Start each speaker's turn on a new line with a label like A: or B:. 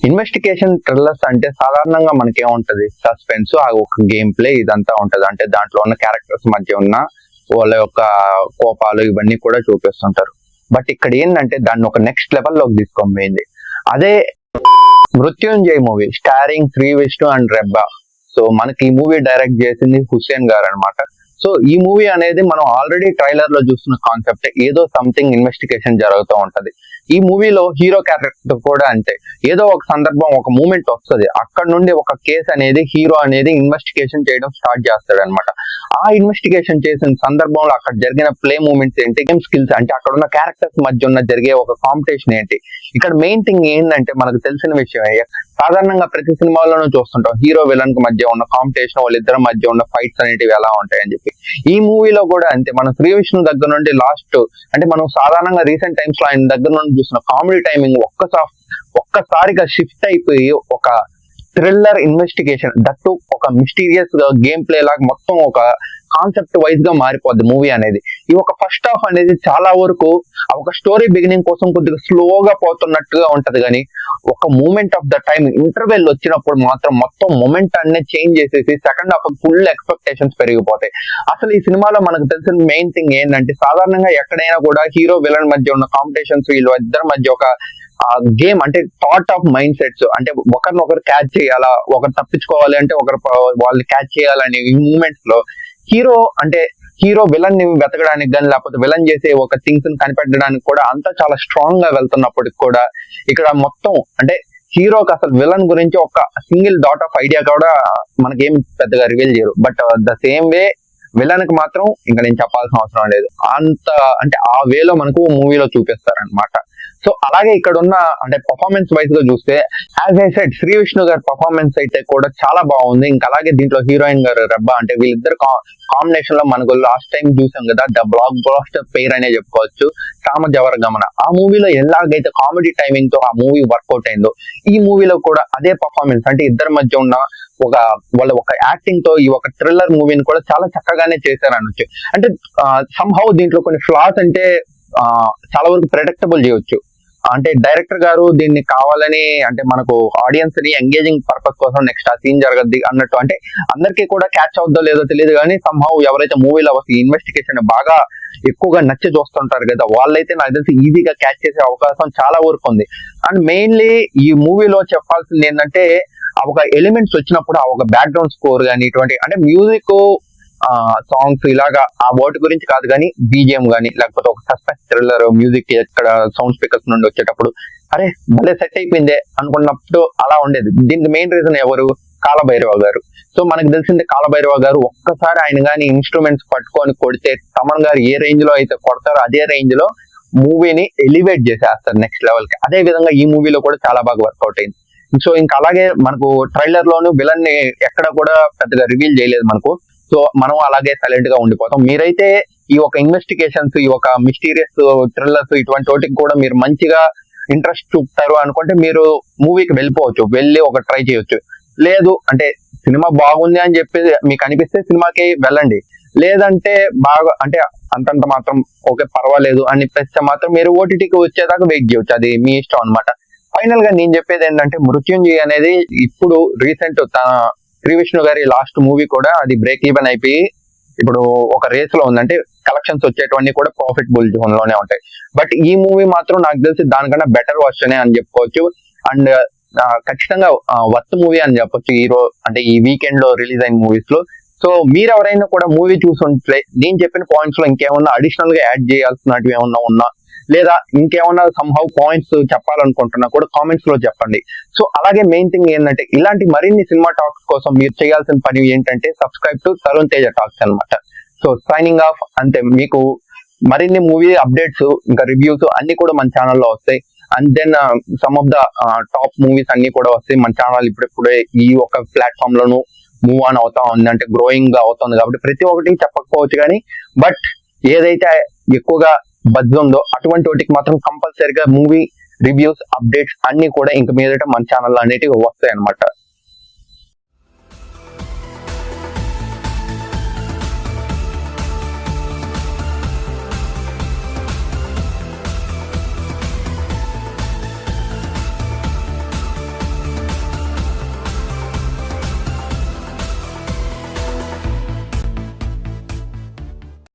A: Investigation thrillers అంటే సాధారణంగా మనకేముంటది, suspense, ఆ ఒక గేమ్ ప్లే ఇదంతా ఉంటది. అంటే దాంట్లో ఉన్న క్యారెక్టర్స్ మధ్య ఉన్న వాళ్ళ యొక్క కోపాలు ఇవన్నీ కూడా చూపిస్తుంటారు. బట్ ఇక్కడ ఏంటంటే దాన్ని ఒక నెక్స్ట్ లెవెల్లోకి తీసుకొని పోయింది. అదే Mrityunjay movie starring Sree Vishnu and Reba. So మనకి ఈ మూవీ డైరెక్ట్ చేసింది హుస్సేన్ గారు అనమాట. సో ఈ మూవీ అనేది మనం ఆల్రెడీ ట్రైలర్ లో చూస్తున్న కాన్సెప్ట్, ఏదో సంథింగ్ ఇన్వెస్టిగేషన్ జరుగుతూ ఉంటది. ఈ మూవీలో హీరో క్యారెక్టర్ కూడా అంతే. ఏదో ఒక సందర్భం, ఒక మూమెంట్ వస్తుంది, అక్కడ నుండి ఒక కేసు అనేది హీరో అనేది ఇన్వెస్టిగేషన్ చేయడం స్టార్ట్ చేస్తాడు అనమాట. ఆ ఇన్వెస్టిగేషన్ చేసిన సందర్భంలో అక్కడ జరిగిన ప్లే మూమెంట్స్ ఏంటి, గేమ్ స్కిల్స్ అంటే అక్కడ ఉన్న క్యారెక్టర్స్ మధ్య ఉన్న జరిగే ఒక కాంపిటీషన్ ఏంటి. ఇక్కడ మెయిన్ థింగ్ ఏంటంటే మనకు తెలిసిన విషయం, సాధారణంగా ప్రతి సినిమాలోనూ చూస్తుంటాం హీరో విలన్ కి మధ్య ఉన్న కాంపిటీషన్, వాళ్ళిద్దరి మధ్య ఉన్న ఫైట్స్ అనేటివి ఎలా ఉంటాయని చెప్పి. ఈ మూవీలో కూడా అంతే. మనం శ్రీ విష్ణు దగ్గర నుండి లాస్ట్ అంటే మనం సాధారణంగా రీసెంట్ టైమ్స్ లో ఆయన దగ్గర నుండి చూసిన కామెడీ టైమింగ్ ఒక్కసారిగా షిఫ్ట్ అయిపోయి ఒక థ్రిల్లర్ ఇన్వెస్టిగేషన్, దట్టు ఒక మిస్టీరియస్ గేమ్ ప్లే లాగా మొత్తం ఒక కాన్సెప్ట్ వైజ్ గా మారిపోద్ది మూవీ అనేది. ఈ ఒక ఫస్ట్ హాఫ్ అనేది చాలా వరకు ఒక స్టోరీ బిగినింగ్ కోసం కొద్దిగా స్లోగా పోతున్నట్టుగా ఉంటది, కానీ ఒక moment of the time interval వచ్చినప్పుడు మాత్రం మొత్తం మొమెంట్ అనే చేంజ్ చేసేసి సెకండ్ హాఫ్ ఫుల్ ఎక్స్పెక్టేషన్స్ పెరిగిపోతాయి. అసలు ఈ సినిమాలో మనకు తెలిసిన మెయిన్ థింగ్ ఏంటంటే, సాధారణంగా ఎక్కడైనా కూడా హీరో విలన్ మధ్య ఉన్న కాంపిటీషన్స్, వీళ్ళు ఇద్దరి మధ్య ఒక గేమ్ అంటే థాట్ ఆఫ్ మైండ్ సెట్స్, అంటే ఒకరినొకరు క్యాచ్ చేయాలా, ఒకరు తప్పించుకోవాలి అంటే ఒకరు వాళ్ళని క్యాచ్ చేయాలనే ఈ మూమెంట్స్ లో హీరో విలన్ ని వెతకడానికి కానీ, లేకపోతే విలన్ చేసే ఒక థింగ్స్ ని కనిపెట్టడానికి కూడా అంతా చాలా స్ట్రాంగ్ గా వెళ్తున్నప్పటికి కూడా ఇక్కడ మొత్తం అంటే హీరోకి అసలు విలన్ గురించి ఒక సింగిల్ డాట్ ఆఫ్ ఐడియా కూడా మనకేం పెద్దగా రివీల్ చేయరు. But the same way villain కి మాత్రం ఇంకా నేను చెప్పాల్సిన అవసరం లేదు, అంత అంటే ఆ వేలో మనకు మూవీలో చూపిస్తారనమాట. సో అలాగే ఇక్కడ ఉన్న అంటే పర్ఫార్మెన్స్ వైజ్ గా చూస్తే, as I said, Sree Vishnu గారి పర్ఫార్మెన్స్ అయితే కూడా చాలా బాగుంది. ఇంకా అలాగే దీంట్లో హీరోయిన్ గారు రెబ్బా, అంటే వీళ్ళిద్దరు కాంబినేషన్ లో మనకు లాస్ట్ టైం చూసాం కదా, ద బ్లాక్ బాస్టర్ పేర్ అనే చెప్పుకోవచ్చు, కామజవర గమన. ఆ మూవీలో ఎలాగైతే కామెడీ టైమింగ్ తో ఆ మూవీ వర్కౌట్ అయిందో, ఈ మూవీలో కూడా అదే పర్ఫార్మెన్స్, అంటే ఇద్దరి మధ్య ఉన్న వాళ్ళ ఒక యాక్టింగ్ తో ఈ ఒక థ్రిల్లర్ మూవీని కూడా చాలా చక్కగానే చేశారనొచ్చు. అంటే సంహౌ దీంట్లో కొన్ని ఫ్లాస్ అంటే చాలా వరకు ప్రెడిక్టబుల్ చేయొచ్చు. అంటే డైరెక్టర్ గారు దీన్ని కావాలని, అంటే మనకు ఆడియన్స్ ని ఎంగేజింగ్ పర్పస్ కోసం నెక్స్ట్ ఆ సీన్ జరగద్ది అన్నట్టు, అంటే అందరికీ కూడా క్యాచ్ అవుద్దో లేదో తెలియదు, కానీ సంహౌ ఎవరైతే మూవీలో ఈ ఇన్వెస్టిగేషన్ బాగా ఎక్కువగా నచ్చి చూస్తుంటారు కదా, వాళ్ళైతే నాకు తెలిసి ఈజీగా క్యాచ్ చేసే అవకాశం చాలా వరకు ఉంది. అండ్ మెయిన్లీ ఈ మూవీలో చెప్పాల్సింది ఏంటంటే, ఆ ఒక ఎలిమెంట్స్ వచ్చినప్పుడు ఆ ఒక బ్యాక్గ్రౌండ్ స్కోర్ కానీ, ఇటువంటి అంటే మ్యూజిక్, సాంగ్స్ ఇలాగా ఆ వర్డ్ గురించి కాదు, కానీ బీజిఎం కానీ, లేకపోతే ఒక సస్పెన్స్ థ్రిల్లర్ మ్యూజిక్ ఎక్కడ సౌండ్ స్పీకర్స్ నుండి వచ్చేటప్పుడు అరే భలే సెట్ అయిపోయిందే అనుకున్నప్పుడు అలా ఉండేది. దీనికి మెయిన్ రీజన్ ఎవరు? కాలభైరవ గారు. సో మనకు తెలిసిందే కాలభైరవ గారు ఒక్కసారి ఆయన కానీ ఇన్స్ట్రుమెంట్స్ పట్టుకొని కొడితే, తమన్ గారు ఏ రేంజ్ లో అయితే కొడతారో అదే రేంజ్ లో మూవీని ఎలివేట్ చేసేస్తారు నెక్స్ట్ లెవెల్ కి. అదే విధంగా ఈ మూవీలో కూడా చాలా బాగా వర్కౌట్ అయింది. సో ఇంకా అలాగే మనకు ట్రైలర్ లోను విలన్ ని ఎక్కడ కూడా పెద్దగా రివీల్ చేయలేదు మనకు. సో మనం అలాగే సైలెంట్ గా ఉండిపోతాం. మీరైతే ఈ ఒక ఇన్వెస్టిగేషన్స్, ఈ ఒక మిస్టీరియస్ థ్రిల్లర్స్ ఇటువంటి వాటికి కూడా మీరు మంచిగా ఇంట్రెస్ట్ చూపుతారు అనుకుంటే మీరు మూవీకి వెళ్ళిపోవచ్చు, వెళ్ళి ఒక ట్రై చేయొచ్చు. లేదు అంటే సినిమా బాగుంది అని చెప్పి మీకు అనిపిస్తే సినిమాకి వెళ్ళండి, లేదంటే బాగా అంటే అంతంత మాత్రం ఓకే పర్వాలేదు అనిపిస్తే మాత్రం మీరు ఓటీటీకి వచ్చేదాకా వెయిట్ చేయొచ్చు, అది మీ ఇష్టం అనమాట. ఫైనల్ గా నేను చెప్పేది ఏంటంటే, మృత్యుంజయ్ అనేది ఇప్పుడు రీసెంట్ శ్రీ విష్ణు గారి లాస్ట్ మూవీ కూడా అది బ్రేక్ ఈవెన్ అయిపోయి ఇప్పుడు ఒక రేస్ లో ఉంది, అంటే కలెక్షన్స్ వచ్చేటివన్నీ కూడా ప్రాఫిటబుల్ జోన్ లోనే ఉంటాయి. బట్ ఈ మూవీ మాత్రం నాకు తెలిసి దానికన్నా బెటర్ వర్షన్ అని చెప్పుకోవచ్చు. అండ్ ఖచ్చితంగా వర్త్ మూవీ అని చెప్పొచ్చు అంటే ఈ వీకెండ్ లో రిలీజ్ అయిన మూవీస్ లో. సో మీరు ఎవరైనా కూడా మూవీ చూసుంటే నేను చెప్పిన పాయింట్స్ లో ఇంకేమన్నా అడిషనల్ గా యాడ్ చేయాల్సినవి ఏమన్నా ఉన్నా, లేదా ఇంకేమన్నా సంహౌ పాయింట్స్ చెప్పాలనుకుంటున్నా కూడా కామెంట్స్ లో చెప్పండి. సో అలాగే మెయిన్ థింగ్ ఏంటంటే, ఇలాంటి మరిన్ని సినిమా టాక్స్ కోసం మీరు చేయాల్సిన పని ఏంటంటే subscribe to Tarun Teja talks అనమాట. So signing off. అంతే, మీకు మరిన్ని మూవీ అప్డేట్స్ ఇంకా రివ్యూస్ అన్ని కూడా మన ఛానల్లో వస్తాయి. And then some of the top movies అన్ని కూడా వస్తాయి. మన ఛానల్ ఇప్పుడే ఈ ఒక ప్లాట్ఫామ్ లోను మూవ్ ఆన్ అవుతా ఉంది, అంటే గ్రోయింగ్ గా అవుతుంది కాబట్టి ప్రతి ఒక్కటి చెప్పకపోవచ్చు, కానీ బట్ ఏదైతే ఎక్కువగా బజ్ ఉందో అటువంటి వాటికి మాత్రం కంపల్సరీగా మూవీ రివ్యూస్ అప్డేట్స్ అన్ని కూడా ఇంక మీదట మన ఛానల్ అనేటివి వస్తాయి అనమాట.